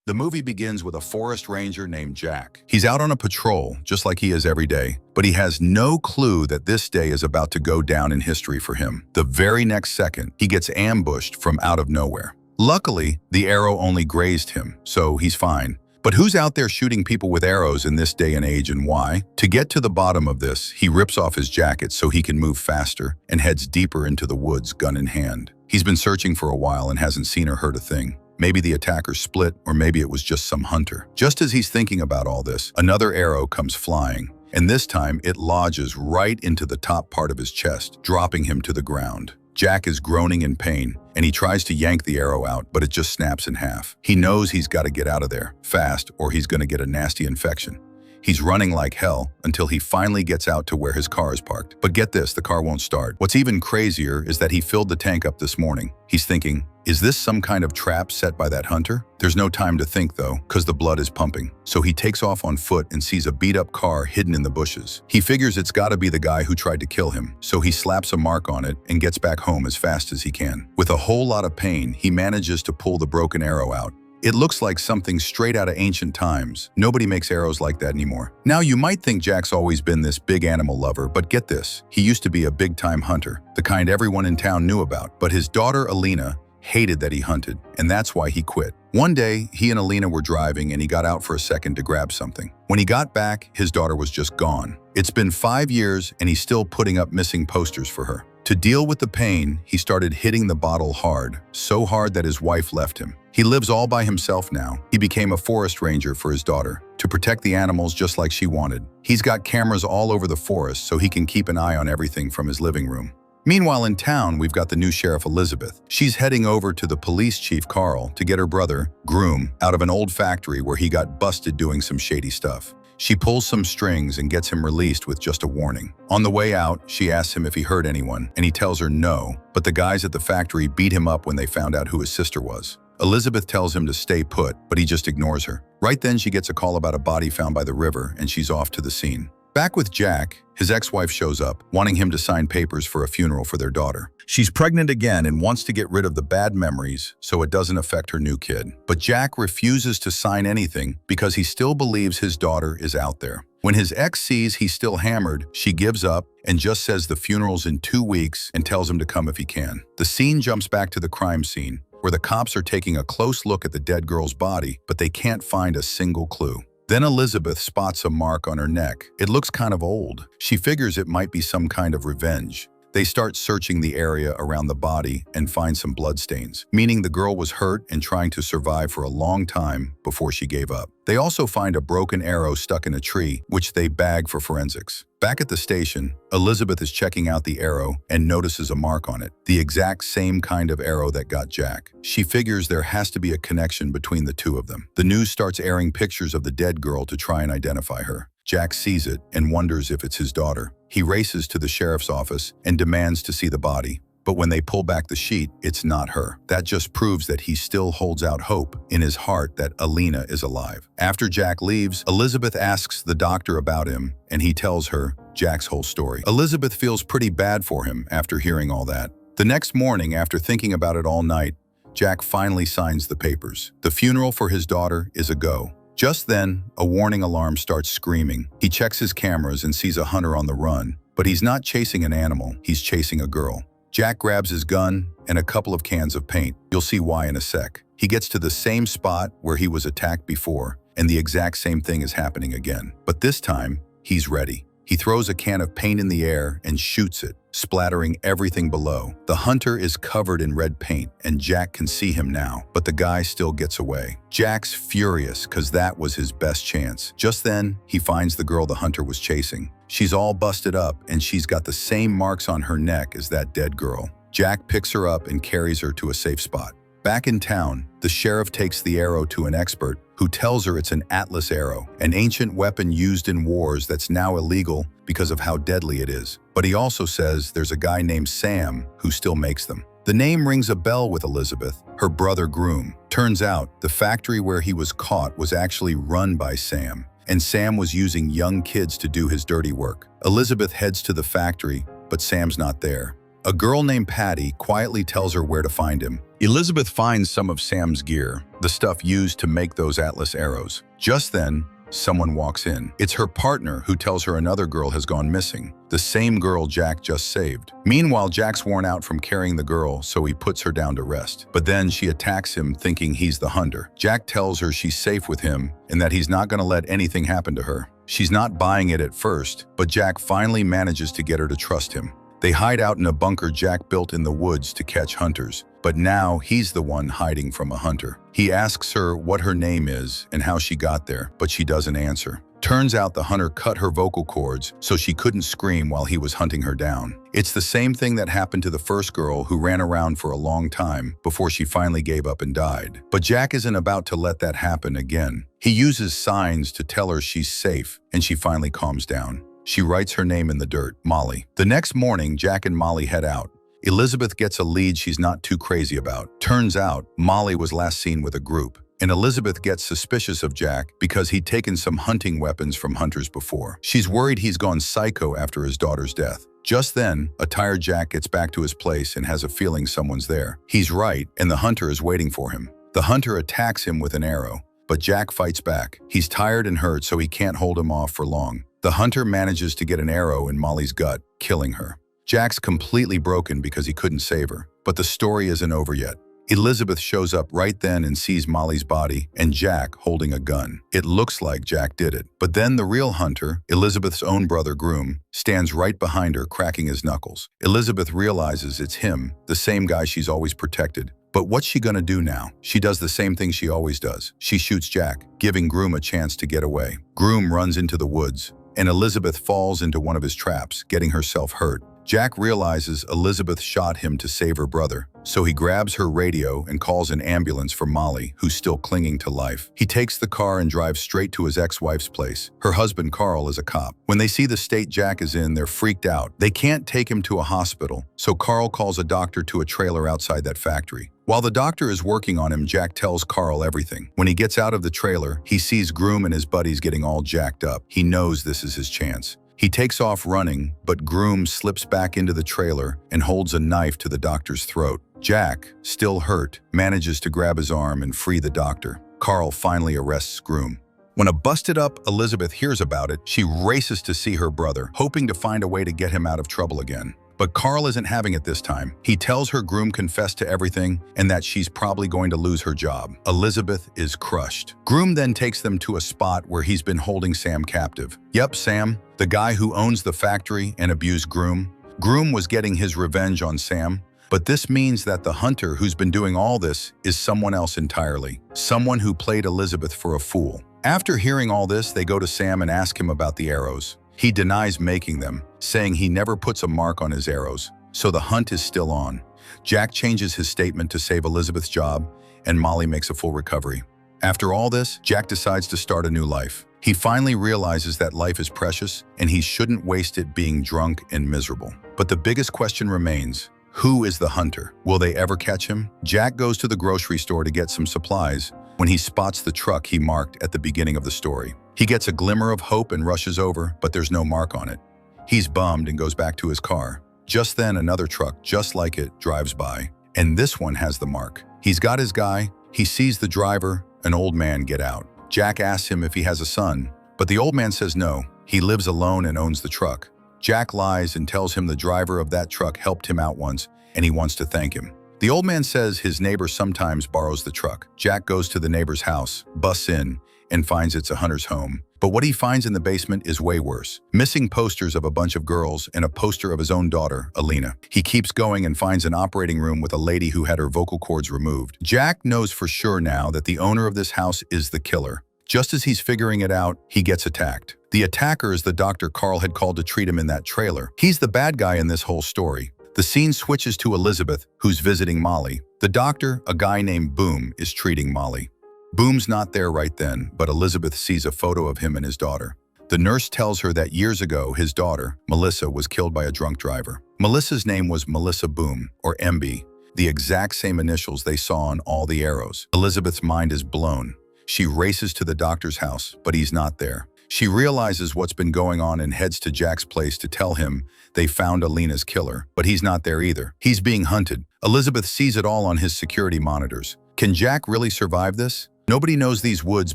The movie begins with a forest ranger named Jack. He's out on a patrol, just like he is every day, but he has no clue that this day is about to go down in history for him. The very next second, he gets ambushed from out of nowhere. Luckily, the arrow only grazed him, so he's fine. But who's out there shooting people with arrows in this day and age, and why? To get to the bottom of this, he rips off his jacket so he can move faster and heads deeper into the woods, gun in hand. He's been searching for a while and hasn't seen or heard a thing. Maybe the attacker split, or maybe it was just some hunter. Just as he's thinking about all this, another arrow comes flying, and this time it lodges right into the top part of his chest, dropping him to the ground. Jack is groaning in pain, and he tries to yank the arrow out, but it just snaps in half. He knows he's got to get out of there, fast, or he's going to get a nasty infection. He's running like hell until he finally gets out to where his car is parked. But get this, the car won't start. What's even crazier is that he filled the tank up this morning. He's thinking, is this some kind of trap set by that hunter? There's no time to think though, because the blood is pumping. So he takes off on foot and sees a beat-up car hidden in the bushes. He figures it's gotta be the guy who tried to kill him, so he slaps a mark on it and gets back home as fast as he can. With a whole lot of pain, he manages to pull the broken arrow out. It looks like something straight out of ancient times. Nobody makes arrows like that anymore. Now, you might think Jack's always been this big animal lover, but get this. He used to be a big-time hunter, the kind everyone in town knew about. But his daughter, Alina, hated that he hunted, and that's why he quit. One day, he and Alina were driving and he got out for a second to grab something. When he got back, his daughter was just gone. It's been 5 years and he's still putting up missing posters for her. To deal with the pain, he started hitting the bottle hard, so hard that his wife left him. He lives all by himself now. He became a forest ranger for his daughter, to protect the animals just like she wanted. He's got cameras all over the forest so he can keep an eye on everything from his living room. Meanwhile, in town, we've got the new sheriff, Elizabeth. She's heading over to the police chief, Carl, to get her brother, Groom, out of an old factory where he got busted doing some shady stuff. She pulls some strings and gets him released with just a warning. On the way out, she asks him if he hurt anyone, and he tells her no, but the guys at the factory beat him up when they found out who his sister was. Elizabeth tells him to stay put, but he just ignores her. Right then, she gets a call about a body found by the river, and she's off to the scene. Back with Jack, his ex-wife shows up, wanting him to sign papers for a funeral for their daughter. She's pregnant again and wants to get rid of the bad memories so it doesn't affect her new kid. But Jack refuses to sign anything because he still believes his daughter is out there. When his ex sees he's still hammered, she gives up and just says the funeral's in 2 weeks and tells him to come if he can. The scene jumps back to the crime scene, where the cops are taking a close look at the dead girl's body, but they can't find a single clue. Then Elizabeth spots a mark on her neck. It looks kind of old. She figures it might be some kind of revenge. They start searching the area around the body and find some bloodstains, meaning the girl was hurt and trying to survive for a long time before she gave up. They also find a broken arrow stuck in a tree, which they bag for forensics. Back at the station, Elizabeth is checking out the arrow and notices a mark on it, the exact same kind of arrow that got Jack. She figures there has to be a connection between the two of them. The news starts airing pictures of the dead girl to try and identify her. Jack sees it and wonders if it's his daughter. He races to the sheriff's office and demands to see the body. But when they pull back the sheet, it's not her. That just proves that he still holds out hope in his heart that Alina is alive. After Jack leaves, Elizabeth asks the doctor about him, and he tells her Jack's whole story. Elizabeth feels pretty bad for him after hearing all that. The next morning, after thinking about it all night, Jack finally signs the papers. The funeral for his daughter is a go. Just then, a warning alarm starts screaming. He checks his cameras and sees a hunter on the run, but he's not chasing an animal, he's chasing a girl. Jack grabs his gun and a couple of cans of paint. You'll see why in a sec. He gets to the same spot where he was attacked before, and the exact same thing is happening again. But this time, he's ready. He throws a can of paint in the air and shoots it, splattering everything below. The hunter is covered in red paint, and Jack can see him now, but the guy still gets away. Jack's furious because that was his best chance. Just then, he finds the girl the hunter was chasing. She's all busted up, and she's got the same marks on her neck as that dead girl. Jack picks her up and carries her to a safe spot. Back in town, the sheriff takes the arrow to an expert who tells her it's an Atlas arrow, an ancient weapon used in wars that's now illegal because of how deadly it is. But he also says there's a guy named Sam who still makes them. The name rings a bell with Elizabeth, her brother Groom. Turns out the factory where he was caught was actually run by Sam, and Sam was using young kids to do his dirty work. Elizabeth heads to the factory, but Sam's not there. A girl named Patty quietly tells her where to find him, Elizabeth finds some of Sam's gear, the stuff used to make those Atlas arrows. Just then, someone walks in. It's her partner who tells her another girl has gone missing, the same girl Jack just saved. Meanwhile, Jack's worn out from carrying the girl, so he puts her down to rest. But then she attacks him thinking he's the hunter. Jack tells her she's safe with him and that he's not going to let anything happen to her. She's not buying it at first, but Jack finally manages to get her to trust him. They hide out in a bunker Jack built in the woods to catch hunters, but now he's the one hiding from a hunter. He asks her what her name is and how she got there, but she doesn't answer. Turns out the hunter cut her vocal cords so she couldn't scream while he was hunting her down. It's the same thing that happened to the first girl who ran around for a long time before she finally gave up and died. But Jack isn't about to let that happen again. He uses signs to tell her she's safe, and she finally calms down. She writes her name in the dirt, Molly. The next morning, Jack and Molly head out. Elizabeth gets a lead she's not too crazy about. Turns out, Molly was last seen with a group, and Elizabeth gets suspicious of Jack because he'd taken some hunting weapons from hunters before. She's worried he's gone psycho after his daughter's death. Just then, a tired Jack gets back to his place and has a feeling someone's there. He's right, and the hunter is waiting for him. The hunter attacks him with an arrow, but Jack fights back. He's tired and hurt, so he can't hold him off for long. The hunter manages to get an arrow in Molly's gut, killing her. Jack's completely broken because he couldn't save her, but the story isn't over yet. Elizabeth shows up right then and sees Molly's body and Jack holding a gun. It looks like Jack did it, but then the real hunter, Elizabeth's own brother Groom, stands right behind her, cracking his knuckles. Elizabeth realizes it's him, the same guy she's always protected. But what's she gonna do now? She does the same thing she always does. She shoots Jack, giving Groom a chance to get away. Groom runs into the woods, and Elizabeth falls into one of his traps, getting herself hurt. Jack realizes Elizabeth shot him to save her brother, so he grabs her radio and calls an ambulance for Molly, who's still clinging to life. He takes the car and drives straight to his ex-wife's place. Her husband, Carl, is a cop. When they see the state Jack is in, they're freaked out. They can't take him to a hospital, so Carl calls a doctor to a trailer outside that factory. While the doctor is working on him, Jack tells Carl everything. When he gets out of the trailer, he sees Groom and his buddies getting all jacked up. He knows this is his chance. He takes off running, but Groom slips back into the trailer and holds a knife to the doctor's throat. Jack, still hurt, manages to grab his arm and free the doctor. Carl finally arrests Groom. When a busted-up Elizabeth hears about it, she races to see her brother, hoping to find a way to get him out of trouble again. But Carl isn't having it this time. He tells her Groom confessed to everything and that she's probably going to lose her job. Elizabeth is crushed. Groom then takes them to a spot where he's been holding Sam captive. Yep, Sam, the guy who owns the factory and abused Groom. Groom was getting his revenge on Sam, but this means that the hunter who's been doing all this is someone else entirely. Someone who played Elizabeth for a fool. After hearing all this, they go to Sam and ask him about the arrows. He denies making them, saying he never puts a mark on his arrows, so the hunt is still on. Jack changes his statement to save Elizabeth's job, and Molly makes a full recovery. After all this, Jack decides to start a new life. He finally realizes that life is precious, and he shouldn't waste it being drunk and miserable. But the biggest question remains, who is the hunter? Will they ever catch him? Jack goes to the grocery store to get some supplies when he spots the truck he marked at the beginning of the story. He gets a glimmer of hope and rushes over, but there's no mark on it. He's bummed and goes back to his car. Just then, another truck, just like it, drives by, and this one has the mark. He's got his guy. He sees the driver, an old man, get out. Jack asks him if he has a son, but the old man says no. He lives alone and owns the truck. Jack lies and tells him the driver of that truck helped him out once, and he wants to thank him. The old man says his neighbor sometimes borrows the truck. Jack goes to the neighbor's house, busts in, and finds it's a hunter's home. But what he finds in the basement is way worse. Missing posters of a bunch of girls and a poster of his own daughter, Alina. He keeps going and finds an operating room with a lady who had her vocal cords removed. Jack knows for sure now that the owner of this house is the killer. Just as he's figuring it out, he gets attacked. The attacker is the doctor Carl had called to treat him in that trailer. He's the bad guy in this whole story. The scene switches to Elizabeth, who's visiting Molly. The doctor, a guy named Boom, is treating Molly. Boom's not there right then, but Elizabeth sees a photo of him and his daughter. The nurse tells her that years ago, his daughter, Melissa, was killed by a drunk driver. Melissa's name was Melissa Boom, or MB, the exact same initials they saw on all the arrows. Elizabeth's mind is blown. She races to the doctor's house, but he's not there. She realizes what's been going on and heads to Jack's place to tell him they found Alina's killer, but he's not there either. He's being hunted. Elizabeth sees it all on his security monitors. Can Jack really survive this? Nobody knows these woods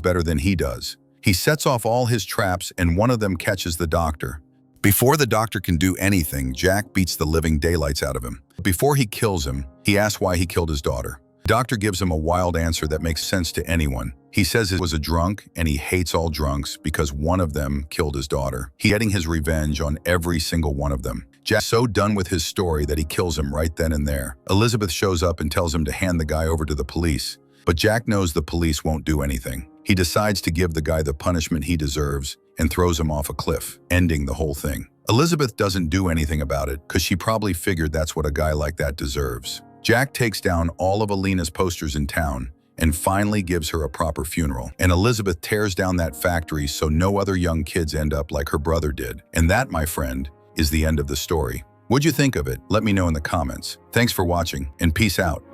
better than he does. He sets off all his traps and one of them catches the doctor. Before the doctor can do anything, Jack beats the living daylights out of him. Before he kills him, he asks why he killed his daughter. The doctor gives him a wild answer that makes sense to anyone. He says it was a drunk and he hates all drunks because one of them killed his daughter. He's getting his revenge on every single one of them. Jack's so done with his story that he kills him right then and there. Elizabeth shows up and tells him to hand the guy over to the police. But Jack knows the police won't do anything. He decides to give the guy the punishment he deserves and throws him off a cliff, ending the whole thing. Elizabeth doesn't do anything about it because she probably figured that's what a guy like that deserves. Jack takes down all of Alina's posters in town and finally gives her a proper funeral. And Elizabeth tears down that factory so no other young kids end up like her brother did. And that, my friend, is the end of the story. What'd you think of it? Let me know in the comments. Thanks for watching and peace out.